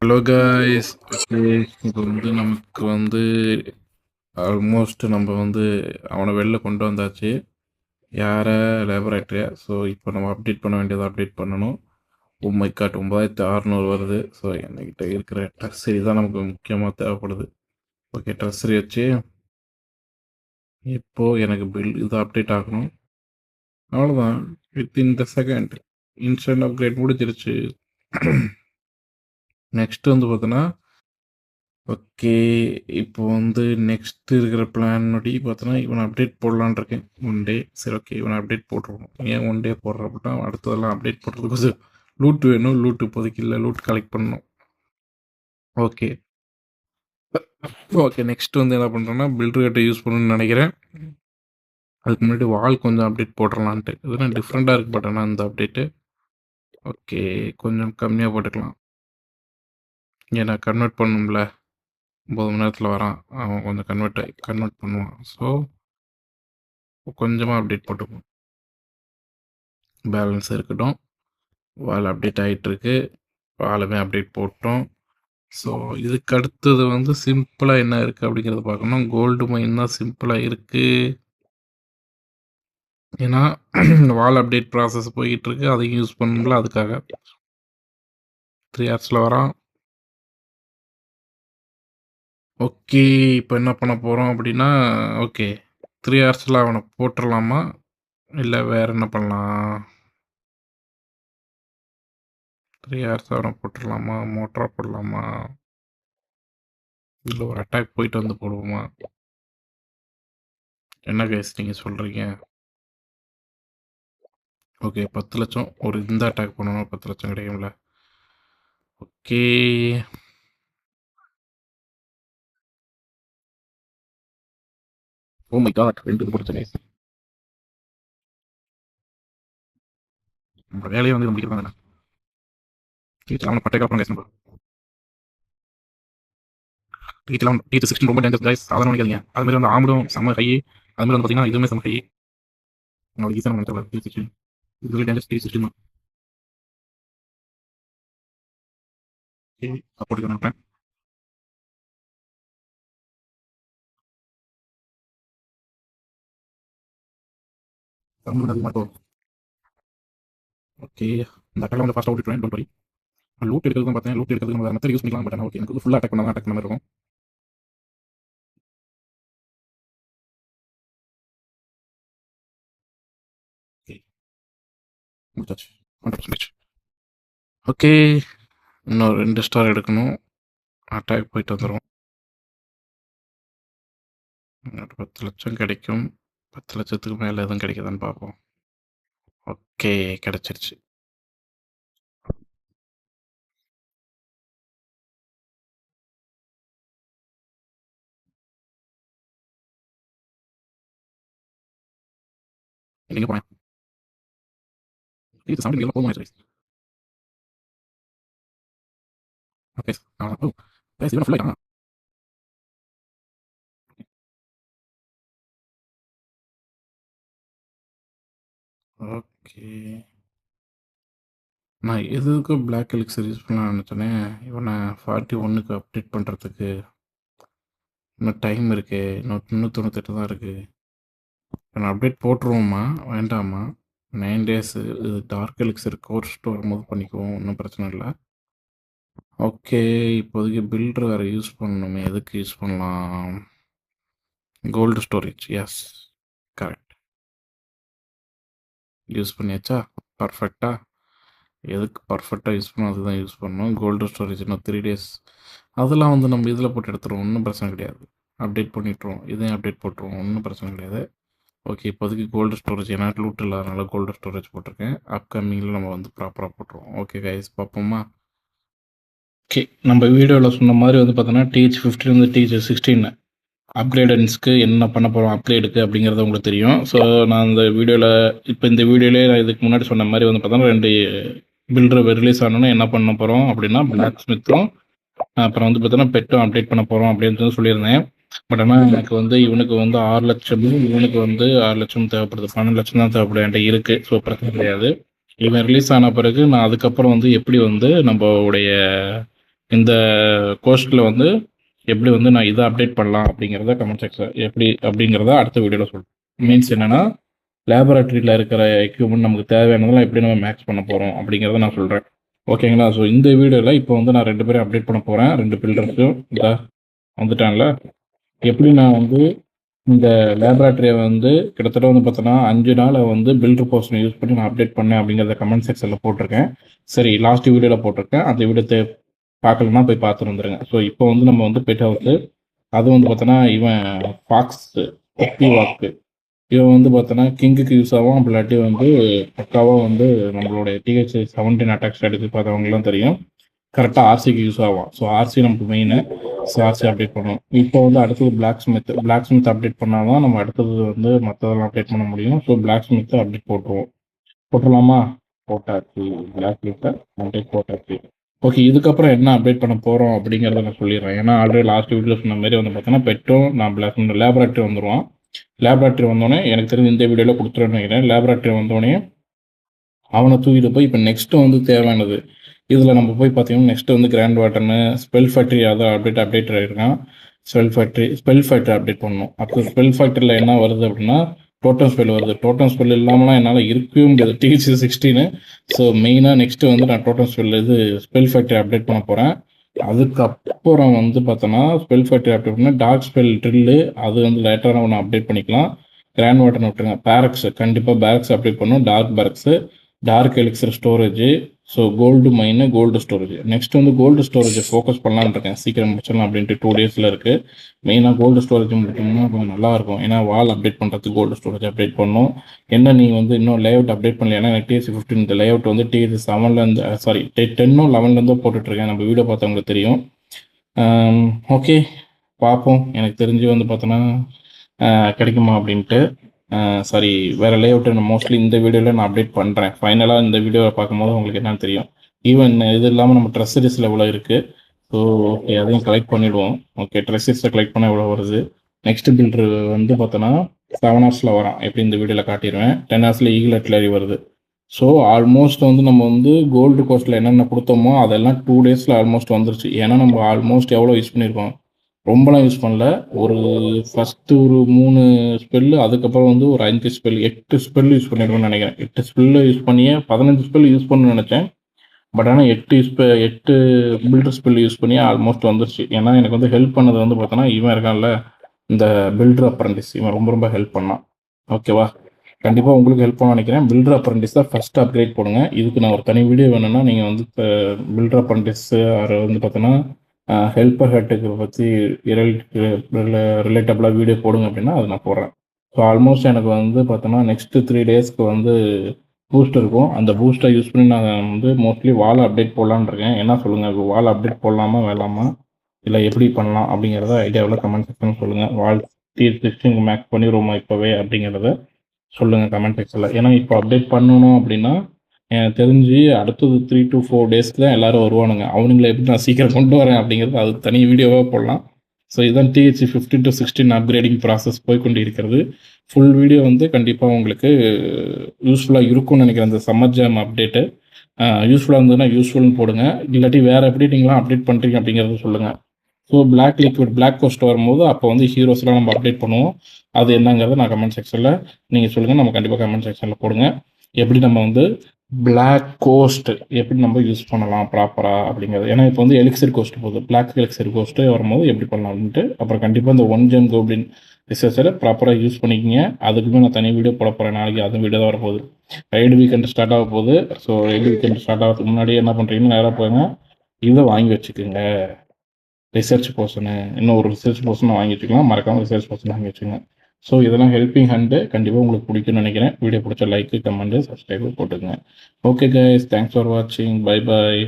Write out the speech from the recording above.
Hello guys. Okay, இப்போ வந்து நமக்கு வந்து ஆல்மோஸ்ட் நம்ம வந்து அவனை வெளில கொண்டு வந்தாச்சு. யாரை? லேபரேட்டரியா. ஸோ இப்போ நம்ம அப்டேட் பண்ண வேண்டியதை அப்டேட் பண்ணணும். மை காட் 9600 வருது. ஸோ என்கிட்ட இருக்கிற ட்ரெஸ்ஸரி தான் நமக்கு முக்கியமாக தேவைப்படுது. ஓகே, ட்ரெஸ்ஸரி வச்சு இப்போது எனக்கு பில் இது அப்டேட் ஆகணும். அவ்வளோதான். Within the second instant upgrade முடிஞ்சிருச்சு. நெக்ஸ்ட் வந்து பார்த்தோன்னா, ஓகே, இப்போ வந்து நெக்ஸ்ட் இருக்கிற பிளான் படி பார்த்தோன்னா இவனை அப்டேட் போடலான் இருக்கேன். One day. சரி, ஓகே, இவனை அப்டேட் போட்டுருவோம். ஏன் ஒன் டே போடுற அப்படின்னா அடுத்ததெல்லாம் அப்டேட் போடுறதுக்கு கொஞ்சம் லூட் வேணும். லூட் இப்போதைக்கு இல்லை. லூட் கலெக்ட் பண்ணணும். ஓகே ஓகே நெக்ஸ்ட் வந்து என்ன பண்ணுறேன்னா பில்டர் கட்டை யூஸ் பண்ணணும்னு நினைக்கிறேன். அதுக்கு முன்னாடி வால் கொஞ்சம் அப்டேட் போட்டுடலான்ட்டு. இதெல்லாம் டிஃப்ரெண்ட்டாக இருக்கு. பட் ஆனால் இந்த அப்டேட்டு ஓகே கொஞ்சம் கம்மியாக போட்டுக்கலாம். ஏன்னா கன்வெர்ட் பண்ணணும்ல. 9 மணி நேரத்தில் வரான். அவன் கொஞ்சம் கன்வெர்ட் பண்ணுவான். ஸோ கொஞ்சமாக அப்டேட் போட்டுப்போம். பேலன்ஸ் இருக்கட்டும். வால் அப்டேட் ஆகிட்டுருக்கு. வாலுமே அப்டேட் போட்டோம். ஸோ இதுக்கு அடுத்தது வந்து சிம்பிளாக என்ன இருக்குது அப்படிங்கிறத பார்க்கணும். கோல்டு மைன் தான் சிம்பிளாக இருக்குது. ஏன்னா வால் அப்டேட் ப்ராசஸ் போயிட்டுருக்கு. அதையும் யூஸ் பண்ணணும்ல. அதுக்காக 3 ஹவர்ஸில் வரான். ஓகே, இப்போ என்ன பண்ண போகிறோம் அப்படின்னா, ஓகே 3 ஹவர்ஸில் அவனை போட்டுடலாமா, இல்லை வேறு என்ன பண்ணலாம்? 3 ஹவர்ஸ் அவனை போட்டுடலாமா, மோட்டராக போடலாமா, இல்லை ஒரு அட்டாக் போயிட்டு வந்து போடுவோமா? என்ன கேஸ் நீங்கள் சொல்கிறீங்க? ஓகே 10 லட்சம். ஒரு இந்த அட்டாக் பண்ணணும். 10 லட்சம் கிடைக்கும்ல. ஓகே ஓ மை காட், 2 இது போட்டுச்சு guys. நம்ம வேலையை வந்து முடிக்கிறது தானே. டீச்சர் பட்டை காப்போம் கைஸ். நம்ம டீச்சர் 16 ரொம்ப டேஞ்சர் கைஸ். சாதாரண நினைக்காதீங்க. அது மாதிரி வந்து ஆம்பளும் செம்ம ஹை. அது மாதிரி வந்து பார்த்தீங்கன்னா இதுவுமே செம்ம ஹை. உங்களுக்கு ஈஸியாக நம்ம டீச்சர் இது டேஞ்சர் டீச்சர் தான். ஓகே போட்டுக்க நினைப்பேன். ஓகே இந்த அட்டாக் வந்து ஃபாஸ்ட்டாக விட்டுருவேன். Don't worry. லூட் எடுக்கிறது பார்த்தேன். லூட் எடுக்கிறது நம்ம மெத்தட் யூஸ் பண்ணிக்கலாம். பட் ஆனால் ஓகே எனக்கு ஃபுல்லாக அட்டாக் பண்ணால் அட்டாக் பண்ண மாதிரி இருக்கும். ஓகே முடிச்சாச்சு. 100%. ஓகே இன்னும் 2 ஸ்டார் எடுக்கணும். அட்டாக் போயிட்டு வந்துடும். 10 லட்சம் கிடைக்கும். 10 லட்சத்துக்கு மேலே எதுவும் கிடைக்குதான்னு பார்ப்போம். ஓகே கிடைச்சிருச்சு. எங்கே போனேன்? இது 70 போதும். ஓகே ஓ கைஸ் இவன் ஃபுல்லாக ஓகே நான் எதுக்கு பிளாக் எலிக்சர் யூஸ் பண்ணலாம்னு நினச்சேனே. இவனை 41க்கு அப்டேட் பண்ணுறதுக்கு இன்னும் டைம் இருக்கு. இன்னும் 398 தான் இருக்குது. நான் அப்டேட் போட்டுருவோமா வேண்டாமா? 9 டேஸ் இது டார்க் எலிக்சர் கோர் ஸ்டோர் போது பண்ணிக்குவோம். ஒன்றும் பிரச்சனை இல்லை. ஓகே இப்போதைக்கு பில்டர் வேறு யூஸ் பண்ணணுமே. எதுக்கு யூஸ் பண்ணலாம்? Gold storage. Yes correct. Use பண்ணியாச்சா? பர்ஃபெக்டா. எதுக்கு பர்ஃபெக்டாக யூஸ் பண்ணணும் அதுதான் யூஸ் பண்ணணும். கோல்டு ஸ்டோரேஜ் இன்னும் 3 டேஸ். அதெல்லாம் வந்து நம்ம இதில் போட்டு எடுத்துருவோம். ஒன்றும் பிரச்சனை கிடையாது. அப்டேட் பண்ணிட்டுருவோம். இதையும் அப்டேட் போட்டுருவோம். ஒன்றும் பிரச்சனை கிடையாது. ஓகே இப்போதைக்கு கோல்டு ஸ்டோரேஜ் ஏன்னா லூட் இல்லாதனால கோல்டு ஸ்டோரேஜ் போட்டிருக்கேன். அப்கமிங்கில் நம்ம வந்து ப்ராப்பராக போட்டுருவோம். ஓகே கைஸ் பார்ப்போமா? ஓகே நம்ம வீடியோவில் சொன்ன மாதிரி வந்து பார்த்தோன்னா TH15 வந்து TH16 அப்கிரேடன்ஸ்க்கு என்ன பண்ண போகிறோம் அப்கிரேடுக்கு அப்படிங்கிறது உங்களுக்கு தெரியும். ஸோ நான் இந்த வீடியோவில் இப்போ இந்த வீடியோலேயே நான் இதுக்கு முன்னாடி சொன்ன மாதிரி வந்து பார்த்தோன்னா 2 பில்டர் ரிலீஸ் ஆனோன்னு என்ன பண்ண போகிறோம் அப்படின்னா பிளாக் ஸ்மித்தும் அப்புறம் வந்து பார்த்தோன்னா பெட்டும் அப்டேட் பண்ண போகிறோம் அப்படின்னு சொல்லியிருந்தேன். பட் ஆனால் எனக்கு வந்து இவனுக்கு வந்து 6 லட்சமும் இவனுக்கு வந்து 6 லட்சம் தேவைப்படுது. 12 லட்சம் தான் தேவைப்படுது என்கிட்ட இருக்குது. ஸோ பிரச்சனை கிடையாது. இவன் ரிலீஸ் ஆன பிறகு நான் அதுக்கப்புறம் வந்து எப்படி வந்து நம்மளுடைய இந்த கோர்ஸில் வந்து எப்படி வந்து நான் இதை அப்டேட் பண்ணலாம் அப்படிங்கிறத கமெண்ட் செக்ஷன் எப்படி அப்படிங்கிறத அடுத்த வீடியோவில் சொல்கிறேன். மீன்ஸ் என்னென்னா லேபரேட்டரியில் இருக்கிற எக்யூப்மெண்ட் நமக்கு தேவையானதெல்லாம் எப்படி நம்ம மேக்ஸ் பண்ண போகிறோம் அப்படிங்கிறத நான் சொல்கிறேன். ஓகேங்களா? ஸோ இந்த வீடியோவில் இப்போ வந்து நான் 2 பேரும் அப்டேட் பண்ண போகிறேன். 2 பில்டர்ஸும் இந்த வந்துட்டான்ல. எப்படி நான் வந்து இந்த லேபரேட்டரியை வந்து கிட்டத்தட்ட வந்து பார்த்தோன்னா 5 நாளை வந்து பில்டர் போர்ஷனை யூஸ் பண்ணி நான் அப்டேட் பண்ணேன் அப்படிங்கிறத கமெண்ட் செக்ஷனில் போட்டிருக்கேன். சரி, லாஸ்ட் வீடியோவில் போட்டிருக்கேன். அந்த வீடியோ பார்க்கலன்னா போய் பார்த்துட்டு வந்துடுங்க. ஸோ இப்போ வந்து நம்ம வந்து பெட் ஹவுஸு அது வந்து பார்த்தோன்னா இவன் ஃபாக்ஸு வாக்கு இவன் வந்து பார்த்தோன்னா கிங்குக்கு யூஸ் ஆகும். அப்படி வந்து பக்காவாக வந்து நம்மளுடைய டிஹெச் 17 அட்டாக் ஸ்ட்ராட்டஜி பார்த்தவங்கலாம் தெரியும். கரெக்டாக ஆர்சிக்கு யூஸ் ஆகும். ஸோ ஆர்சி நமக்கு மெயின். ஸோ ஆர்சி அப்டேட் பண்ணணும். இப்போ வந்து அடுத்தது பிளாக் ஸ்மித் அப்டேட் பண்ணால் தான் நம்ம அடுத்தது வந்து மற்றதெல்லாம் அப்டேட் பண்ண முடியும். ஸோ பிளாக் ஸ்மித்தை அப்டேட் போட்டுடலாமா? போட்டாச்சு. பிளாக் ஸ்மித்தை அப்டேட் போட்டாச்சு. ஓகே, இதுக்கப்புறம் என்ன அப்டேட் பண்ண போகிறோம் அப்படிங்கிறத நான் சொல்லிடுறேன். ஏன்னா ஆல்ரெடி லாஸ்ட் வீடியோவில் சொன்ன மாதிரி வந்து பார்த்தோன்னா பெட்டும் நான் பிளாக் லேபரேட்டரி வந்துடுவான். லேபரேட்டரி வந்தோடனே எனக்கு தெரிஞ்சு இந்த வீடியோவில் கொடுத்துருன்னு நினைக்கிறேன். லேபரேட்டரி வந்தோடனே அவனை தூக்கிட்டு போய் இப்போ நெக்ஸ்ட்டு வந்து தேவையானது இதில் நம்ம போய் பார்த்தீங்கன்னா நெக்ஸ்ட்டு வந்து கிராண்ட் வாட்டர்னு ஸ்பெல் ஃபேக்ட்ரி அதை அப்டேட் ஆகிருக்கான். ஸ்பெல் ஃபேக்ட்ரி அப்டேட் பண்ணணும். அப்போ ஸ்பெல் ஃபேக்ட்ரியில் என்ன வருது அப்படின்னா டோட்டம் ஸ்பெல் வருது. டோட்டம் ஸ்பெல் இல்லாமலாம் என்னால் இருக்கவே முடியாது TH 16. ஸோ மெயினாக நெக்ஸ்ட்டு வந்து நான் டோட்டம் ஸ்பெல் ஃபேக்ட்ரி அப்டேட் பண்ண போகிறேன். அதுக்கப்புறம் வந்து பார்த்தோன்னா ஸ்பெல் ஃபேக்ட்ரி அப்டேட் பண்ணால் டார்க் ஸ்பெல் ட்ரில்லு அது வந்து லேட்டராக ஒன்று அப்டேட் பண்ணிக்கலாம். கிராண்ட் வாட்டர் விட்டுருங்க. பேரக்ஸ் கண்டிப்பாக பேரக்ஸ் அப்டேட் பண்ணும். Dark barracks, dark elixir storage, so gold mine, gold storage. Next வந்து கோல்டு ஸ்டோரேஜை ஃபோக்கஸ் பண்ணலான்னு இருக்கேன். சீக்கிரம் முடிச்சிடலாம் அப்படின்ட்டு 2 டேஸில் இருக்குது. மெயினாக கோல்டு ஸ்டோரேஜ் முடிக்கணும்னா கொஞ்சம் நல்லாயிருக்கும். ஏன்னா வால் அப்டேட் பண்ணுறதுக்கு கோல்டு ஸ்டோரேஜ் அப்டேட் பண்ணணும். என்ன நீ வந்து இன்னும் லேஅவுட் அப்டேட் பண்ணல. ஏன்னா எனக்கு TH 15 இந்த லேஅவுட் வந்து TH 7 சாரி 10 11 போட்டுட்ருக்கேன். நம்ம வீடியோ பார்த்தவங்களுக்கு தெரியும். ஓகே, பார்ப்போம். எனக்கு தெரிஞ்சு வந்து பார்த்தோன்னா கிடைக்குமா அப்படின்ட்டு. சாரி, வேறு லேஅவுட்டு நான் மோஸ்ட்லி இந்த வீடியோவில் நான் அப்டேட் பண்ணுறேன். ஃபைனலாக இந்த வீடியோவை பார்க்கும்போது உங்களுக்கு என்னன்னு தெரியும். ஈவன் இது இல்லாமல் நம்ம ட்ரெஸ்ஸரிஸில் எவ்வளோ இருக்குது. ஸோ ஓகே, அதையும் கலெக்ட் பண்ணிவிடுவோம். ஓகே, ட்ரெஸ்ஸரிஸில் கலெக்ட் பண்ணால் எவ்வளோ வருது. நெக்ஸ்ட் பில்டர் வந்து பார்த்தோன்னா 7 ஹவர்ஸில் வரான். எப்படி இந்த வீடியோவில் காட்டிடுவேன். 10 ஹவர்ஸில் ஈகிள் அட்லரி வருது. ஸோ ஆல்மோஸ்ட் வந்து நம்ம வந்து கோல்டு கோஸ்ட்டில் என்னென்ன கொடுத்தோமோ அதெல்லாம் 2 டேஸில் ஆல்மோஸ்ட் வந்துருச்சு. ஏன்னா நம்ம ஆல்மோஸ்ட் எவ்வளோ யூஸ் பண்ணியிருக்கோம், ரொம்பலாம் யூஸ் பண்ணல. ஒரு ஃபஸ்ட்டு ஒரு 3 ஸ்பெல்லு, அதுக்கப்புறம் வந்து ஒரு 5 ஸ்பெல், 8 ஸ்பெல் யூஸ் பண்ணியிருக்கோம்னு நினைக்கிறேன். 8 ஸ்பெல்லு யூஸ் பண்ணியே 15 ஸ்பெல் யூஸ் பண்ணணும்னு நினச்சேன். பட் ஆனால் 8 பில்டர் ஸ்பெல் யூஸ் பண்ணியே ஆல்மோஸ்ட் வந்துருச்சு. ஏன்னா எனக்கு வந்து ஹெல்ப் பண்ணது வந்து பார்த்தோன்னா இவன் இருக்கான்ல, இந்த பில்டர் அப்ரண்டிஸ், இவன் ரொம்ப ஹெல்ப் பண்ணான். ஓகேவா? கண்டிப்பாக உங்களுக்கு ஹெல்ப் பண்ண நினைக்கிறேன். பில்டர் அப்ரண்டிஸ் தான் ஃபஸ்ட்டு அப்கிரேட் போடுங்க. இதுக்கு நான் ஒரு தனி வீடியோ வேணும்னா நீங்கள் வந்து பில்டர் அப்ரண்டிஸு அதை வந்து பார்த்தோன்னா ஹெல்ப்பர் ஹெட்டுக்கு பற்றி ரிலேட்டபிளாக வீடியோ போடுங்க அப்படின்னா அதை நான் போடுறேன். ஸோ ஆல்மோஸ்ட் எனக்கு வந்து பார்த்தோன்னா நெக்ஸ்ட்டு 3 டேஸ்க்கு வந்து பூஸ்ட் இருக்கும். அந்த பூஸ்ட்டை யூஸ் பண்ணி நான் வந்து மோஸ்ட்லி வால் அப்டேட் போடலான்னு இருக்கேன். என்ன சொல்லுங்கள், வால் அப்டேட் போடலாமா வேணாமா, இல்லை எப்படி பண்ணலாம் அப்படிங்கிறத ஐடியாவில் கமெண்ட் செக்ஷன் சொல்லுங்கள். வால் TH16 மேக்ஸ் பண்ணிடுவோமா இப்போவே அப்படிங்கிறத சொல்லுங்கள் கமெண்ட் செக்ஷனில். ஏன்னா இப்போ அப்டேட் பண்ணணும் அப்படின்னா எனக்கு தெரிஞ்சு அடுத்தது 3 to 4 டேஸ்க்கு தான் எல்லோரும் வருவானுங்க. அவனுங்களை எப்படி நான் சீக்கிரம் கொண்டு வரேன் அப்படிங்கிறது அது தனி வீடியோவாக போடலாம். ஸோ இதுதான் TH 15 to 16 அப்கிரேடிங் ப்ராசஸ் போய்கொண்டு இருக்கிறது. ஃபுல் வீடியோ வந்து கண்டிப்பாக உங்களுக்கு யூஸ்ஃபுல்லாக இருக்கும்னு நினைக்கிறேன். அந்த சம்மர் ஜாம் அப்டேட்டு யூஸ்ஃபுல்லாக இருந்ததுன்னா யூஸ்ஃபுல்னு போடுங்க. இல்லாட்டி வேறு எப்படி நீங்களாம் அப்டேட் பண்ணுறீங்க அப்படிங்கிறத சொல்லுங்கள். ஸோ பிளாக் கோஸ்ட் வரும்போது அப்போ வந்து ஹீரோஸ்லாம் நம்ம அப்டேட் பண்ணுவோம். அது என்னங்கிறத நான் கமெண்ட் செக்ஷனில் நீங்கள் சொல்லுங்கள். நம்ம கண்டிப்பாக கமெண்ட் செக்ஷனில் போடுங்க. எப்படி நம்ம வந்து பிளாக் கோஸ்ட் எப்படி நம்ம யூஸ் பண்ணலாம் ப்ராப்பராக அப்படிங்கிறது. ஏன்னா இப்போ வந்து எலிக்சர் கோஸ்ட் போகுது, பிளாக் எலிக்சர் கோஸ்ட்டு வரும்போது எப்படி பண்ணலாம் அப்படின்ட்டு. அப்புறம் கண்டிப்பாக இந்த 1 ஜெம் கோப்ளின் ரிசர்ச்சரை ப்ராப்பராக யூஸ் பண்ணிக்கிங்க. அதுக்குமே நான் தனி வீடியோ போட போகிறேன். நாளைக்கு அதுவும் வீடியோ தான் வரப்போகுது. ரைடு வீக்கெண்ட் ஸ்டார்ட் ஆக போகுது. ஸோ ரைடு வீக்கெண்ட் ஸ்டார்ட் ஆகிறதுக்கு முன்னாடியே என்ன பண்ணுறீங்கன்னா நேராக போங்க, இதை வாங்கி வச்சுக்கோங்க. ரிசர்ச் பர்சனு இன்னும் ஒரு ரிசர்ச் பர்சனை வாங்கி வச்சுக்கலாம். மறக்காமல் ரிசர்ச் பர்சன் வாங்கி வச்சுங்க. ஸோ இதெல்லாம் ஹெல்ப்பிங் ஹேண்டு கண்டிப்பாக உங்களுக்கு பிடிக்கும்னு நினைக்கிறேன். வீடியோ பிடிச்ச லைக்கு, கமெண்ட்டு, சப்ஸ்கிரைபு போட்டுக்கங்க. ஓகே கைஸ், தேங்க்ஸ் ஃபார் வாட்சிங். Bye bye.